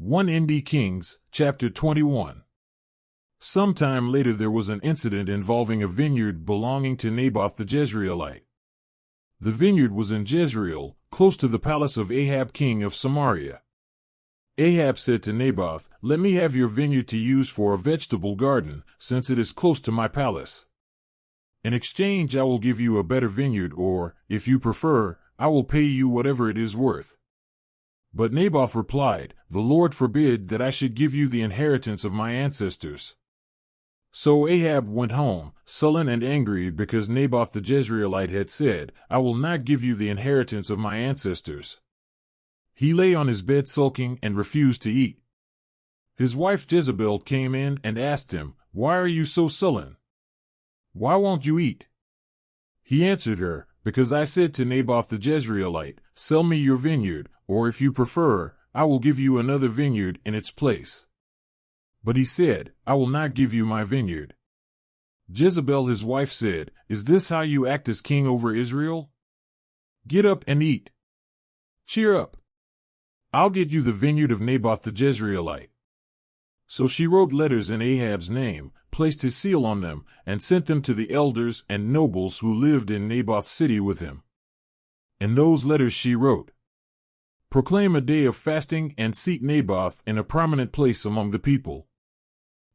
1 Kings, chapter 21. Sometime later there was an incident involving a vineyard belonging to Naboth the Jezreelite. The vineyard was in Jezreel, close to the palace of Ahab king of Samaria. Ahab said to Naboth, "Let me have your vineyard to use for a vegetable garden, since it is close to my palace. In exchange I will give you a better vineyard, or, if you prefer, I will pay you whatever it is worth." But Naboth replied, "The Lord forbid that I should give you the inheritance of my ancestors." So Ahab went home, sullen and angry because Naboth the Jezreelite had said, "I will not give you the inheritance of my ancestors." He lay on his bed sulking and refused to eat. His wife Jezebel came in and asked him, "Why are you so sullen? Why won't you eat?" He answered her, "Because I said to Naboth the Jezreelite, 'Sell me your vineyard,' or if you prefer, I will give you another vineyard in its place." But he said, "I will not give you my vineyard." Jezebel his wife said, "Is this how you act as king over Israel? Get up and eat. Cheer up. I'll get you the vineyard of Naboth the Jezreelite." So she wrote letters in Ahab's name, placed his seal on them, and sent them to the elders and nobles who lived in Naboth's city with him. In those letters she wrote, "Proclaim a day of fasting and seat Naboth in a prominent place among the people.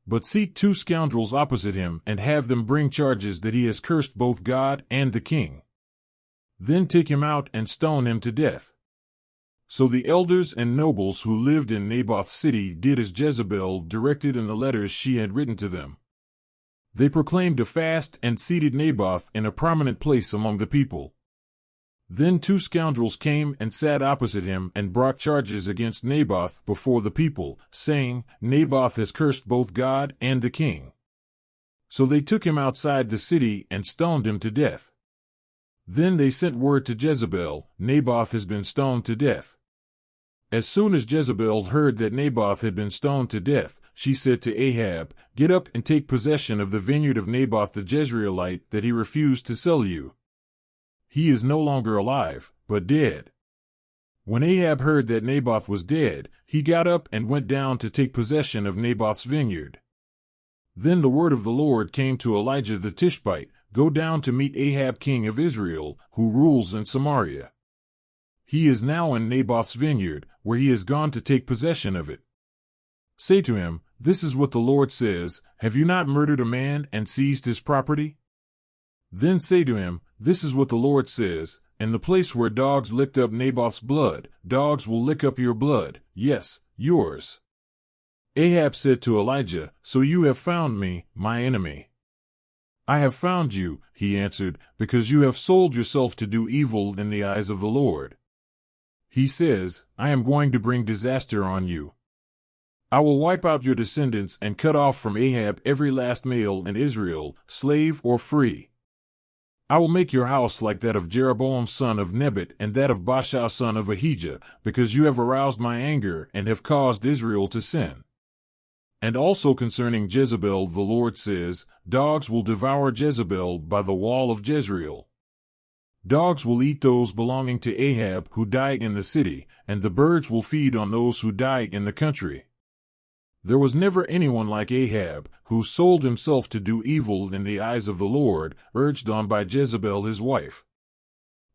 But seat 2 scoundrels opposite him and have them bring charges that he has cursed both God and the king. Then take him out and stone him to death." So the elders and nobles who lived in Naboth's city did as Jezebel directed in the letters she had written to them. They proclaimed a fast and seated Naboth in a prominent place among the people. Then 2 scoundrels came and sat opposite him and brought charges against Naboth before the people, saying, "Naboth has cursed both God and the king." So they took him outside the city and stoned him to death. Then they sent word to Jezebel, "Naboth has been stoned to death." As soon as Jezebel heard that Naboth had been stoned to death, she said to Ahab, "Get up and take possession of the vineyard of Naboth the Jezreelite that he refused to sell you. He is no longer alive, but dead." When Ahab heard that Naboth was dead, he got up and went down to take possession of Naboth's vineyard. Then the word of the Lord came to Elijah the Tishbite, "Go down to meet Ahab king of Israel, who rules in Samaria. He is now in Naboth's vineyard, where he has gone to take possession of it. Say to him, 'This is what the Lord says, have you not murdered a man and seized his property?' Then say to him, 'This is what the Lord says, in the place where dogs licked up Naboth's blood, dogs will lick up your blood, yes, yours.'" Ahab said to Elijah, "So you have found me, my enemy." "I have found you," he answered, "because you have sold yourself to do evil in the eyes of the Lord. He says, 'I am going to bring disaster on you. I will wipe out your descendants and cut off from Ahab every last male in Israel, slave or free. I will make your house like that of Jeroboam son of Nebat and that of Baasha son of Ahijah, because you have aroused my anger and have caused Israel to sin.' And also concerning Jezebel the Lord says, 'Dogs will devour Jezebel by the wall of Jezreel. Dogs will eat those belonging to Ahab who die in the city, and the birds will feed on those who die in the country.' There was never anyone like Ahab, who sold himself to do evil in the eyes of the Lord, urged on by Jezebel his wife.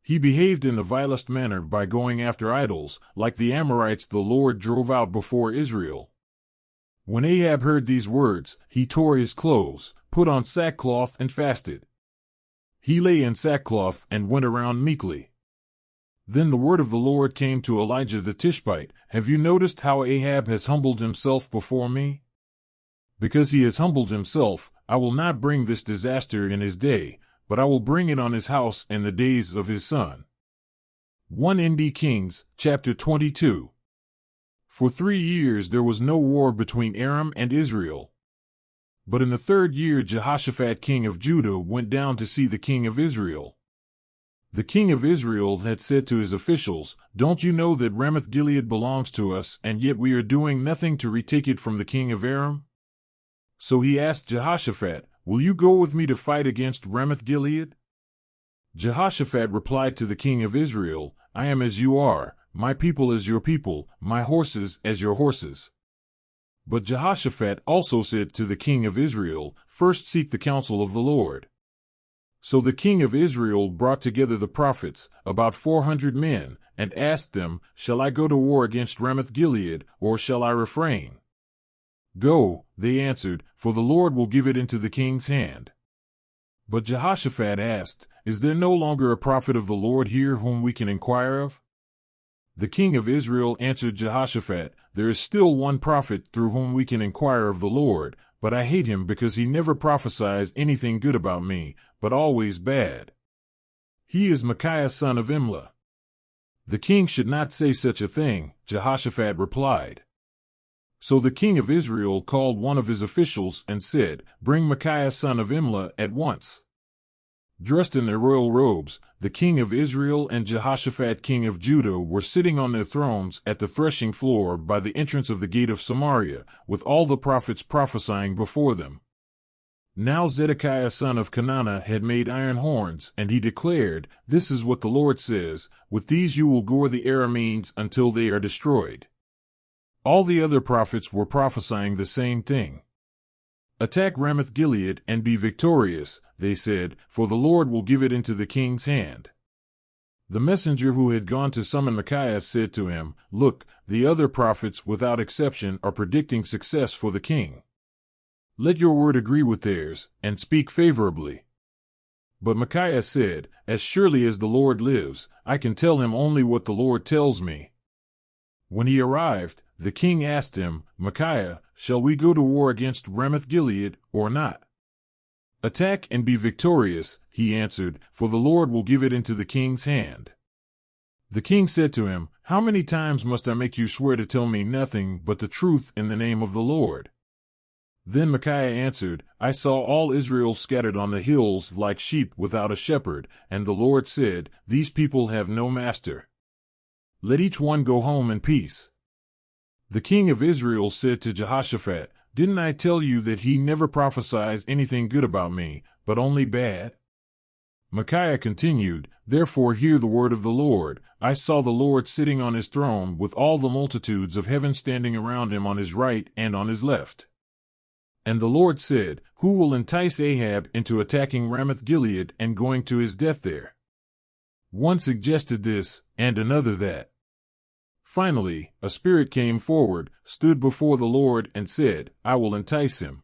He behaved in the vilest manner by going after idols, like the Amorites the Lord drove out before Israel. When Ahab heard these words, he tore his clothes, put on sackcloth and fasted. He lay in sackcloth and went around meekly. Then the word of the Lord came to Elijah the Tishbite, "Have you noticed how Ahab has humbled himself before me? Because he has humbled himself, I will not bring this disaster in his day, but I will bring it on his house in the days of his son." 1 Kings, chapter 22. For 3 years there was no war between Aram and Israel. But in the 3rd year Jehoshaphat king of Judah went down to see the king of Israel. The king of Israel had said to his officials, "Don't you know that Ramoth-Gilead belongs to us, and yet we are doing nothing to retake it from the king of Aram?" So he asked Jehoshaphat, "Will you go with me to fight against Ramoth-Gilead?" Jehoshaphat replied to the king of Israel, "I am as you are, my people as your people, my horses as your horses. But Jehoshaphat also said to the king of Israel, First seek the counsel of the Lord. So the king of Israel brought together the prophets, about 400 men, and asked them, Shall I go to war against Ramoth-Gilead, or shall I refrain? Go, they answered, for the Lord will give it into the king's hand. But Jehoshaphat asked, Is there no longer a prophet of the Lord here whom we can inquire of? The king of Israel answered Jehoshaphat, There is still one prophet through whom we can inquire of the Lord, but I hate him because he never prophesies anything good about me, but always bad. He is Micaiah son of Imlah. The king should not say such a thing, Jehoshaphat replied. So the king of Israel called one of his officials and said, Bring Micaiah son of Imlah at once. Dressed in their royal robes, the king of Israel and Jehoshaphat king of Judah were sitting on their thrones at the threshing floor by the entrance of the gate of Samaria, with all the prophets prophesying before them. Now Zedekiah son of Kenana had made iron horns, and he declared, This is what the Lord says, With these you will gore the Arameans until they are destroyed. All the other prophets were prophesying the same thing. Attack Ramoth-Gilead and be victorious, they said, for the Lord will give it into the king's hand. The messenger who had gone to summon Micaiah said to him, Look, the other prophets without exception are predicting success for the king. Let your word agree with theirs, and speak favorably. But Micaiah said, As surely as the Lord lives, I can tell him only what the Lord tells me. When he arrived, the king asked him, Micaiah, shall we go to war against Ramoth-Gilead or not? Attack and be victorious, he answered, for the Lord will give it into the king's hand. The king said to him, How many times must I make you swear to tell me nothing but the truth in the name of the Lord? Then Micaiah answered, I saw all Israel scattered on the hills like sheep without a shepherd, and the Lord said, These people have no master. Let each one go home in peace. The king of Israel said to Jehoshaphat, Didn't I tell you that he never prophesies anything good about me, but only bad? Micaiah continued, Therefore hear the word of the Lord. I saw the Lord sitting on his throne with all the multitudes of heaven standing around him on his right and on his left. And the Lord said, Who will entice Ahab into attacking Ramoth-Gilead and going to his death there? One suggested this, and another that. Finally, a spirit came forward, stood before the Lord, and said, I will entice him.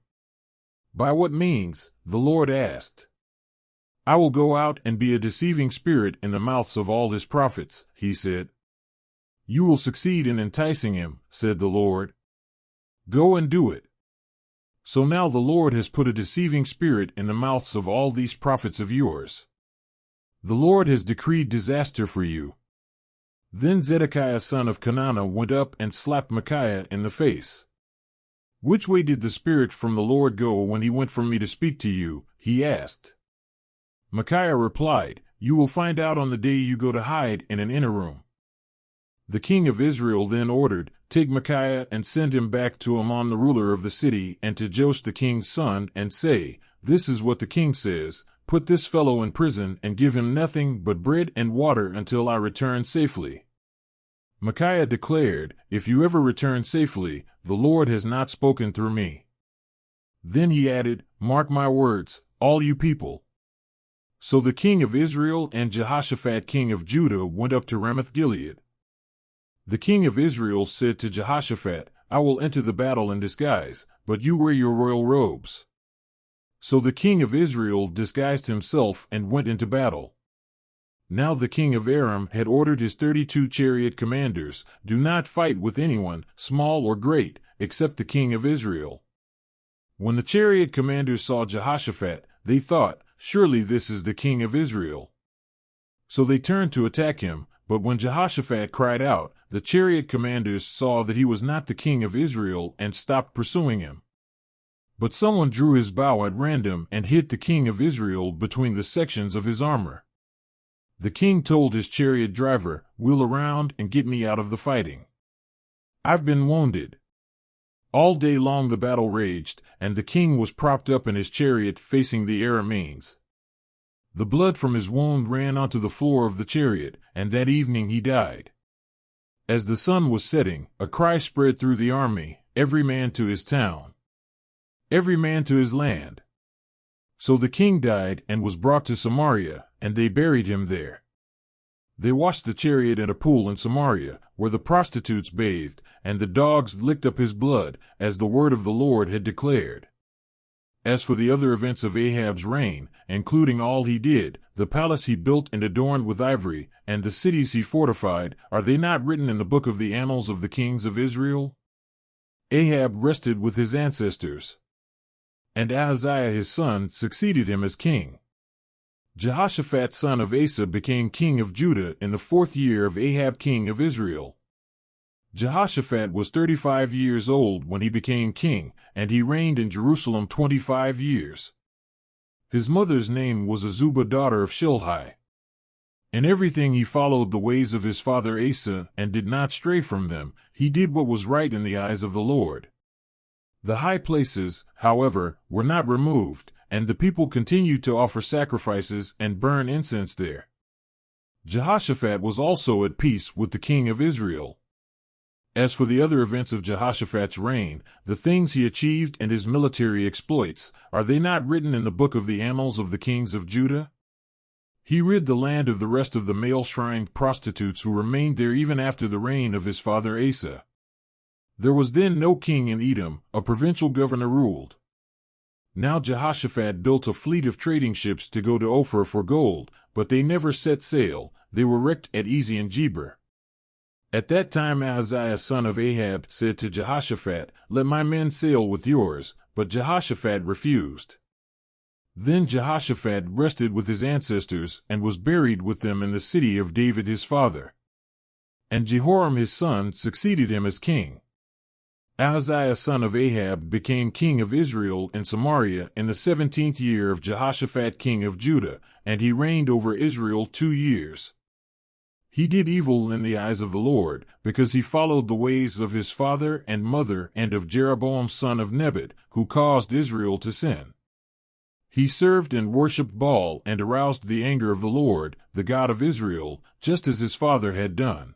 By what means? The Lord asked. I will go out and be a deceiving spirit in the mouths of all his prophets, he said. You will succeed in enticing him, said the Lord. Go and do it. So now the Lord has put a deceiving spirit in the mouths of all these prophets of yours. The Lord has decreed disaster for you. Then Zedekiah son of Kenana went up and slapped Micaiah in the face. Which way did the spirit from the Lord go when he went from me to speak to you? He asked. Micaiah replied, You will find out on the day you go to hide in an inner room. The king of Israel then ordered, Take Micaiah and send him back to Amon the ruler of the city and to Joash the king's son, and say, This is what the king says, Put this fellow in prison and give him nothing but bread and water until I return safely. Micaiah declared, If you ever return safely, the Lord has not spoken through me. Then he added, Mark my words, all you people. So the king of Israel and Jehoshaphat king of Judah went up to Ramoth-Gilead. The king of Israel said to Jehoshaphat, I will enter the battle in disguise, but you wear your royal robes. So the king of Israel disguised himself and went into battle. Now the king of Aram had ordered his 32 chariot commanders, Do not fight with anyone, small or great, except the king of Israel. When the chariot commanders saw Jehoshaphat, they thought, Surely this is the king of Israel. So they turned to attack him, but when Jehoshaphat cried out, the chariot commanders saw that he was not the king of Israel and stopped pursuing him. But someone drew his bow at random and hit the king of Israel between the sections of his armor. The king told his chariot driver, Wheel around and get me out of the fighting. I've been wounded. All day long the battle raged, and the king was propped up in his chariot facing the Arameans. The blood from his wound ran onto the floor of the chariot, and that evening he died. As the sun was setting, a cry spread through the army, every man to his town, every man to his land. So the king died and was brought to Samaria, and they buried him there. They washed the chariot at a pool in Samaria, where the prostitutes bathed, and the dogs licked up his blood, as the word of the Lord had declared. As for the other events of Ahab's reign, including all he did, the palace he built and adorned with ivory, and the cities he fortified, are they not written in the book of the annals of the kings of Israel? Ahab rested with his ancestors, and Ahaziah his son succeeded him as king. Jehoshaphat son of Asa became king of Judah in the 4th year of Ahab king of Israel. Jehoshaphat was 35 years old when he became king, and he reigned in Jerusalem 25 years. His mother's name was Azubah daughter of Shilhi. In everything he followed the ways of his father Asa, and did not stray from them. He did what was right in the eyes of the Lord. The high places, however, were not removed, and the people continued to offer sacrifices and burn incense there. Jehoshaphat was also at peace with the king of Israel. As for the other events of Jehoshaphat's reign, the things he achieved and his military exploits, are they not written in the book of the annals of the kings of Judah? He rid the land of the rest of the male-shrined prostitutes who remained there even after the reign of his father Asa. There was then no king in Edom, a provincial governor ruled. Now Jehoshaphat built a fleet of trading ships to go to Ophir for gold, but they never set sail. They were wrecked at Ezion-Geber. At that time Ahaziah son of Ahab said to Jehoshaphat, "Let my men sail with yours," but Jehoshaphat refused. Then Jehoshaphat rested with his ancestors, and was buried with them in the city of David his father. And Jehoram his son succeeded him as king. Ahaziah son of Ahab became king of Israel in Samaria in the 17th year of Jehoshaphat king of Judah, and he reigned over Israel 2 years. He did evil in the eyes of the Lord, because he followed the ways of his father and mother and of Jeroboam son of Nebat, who caused Israel to sin. He served and worshipped Baal and aroused the anger of the Lord, the God of Israel, just as his father had done.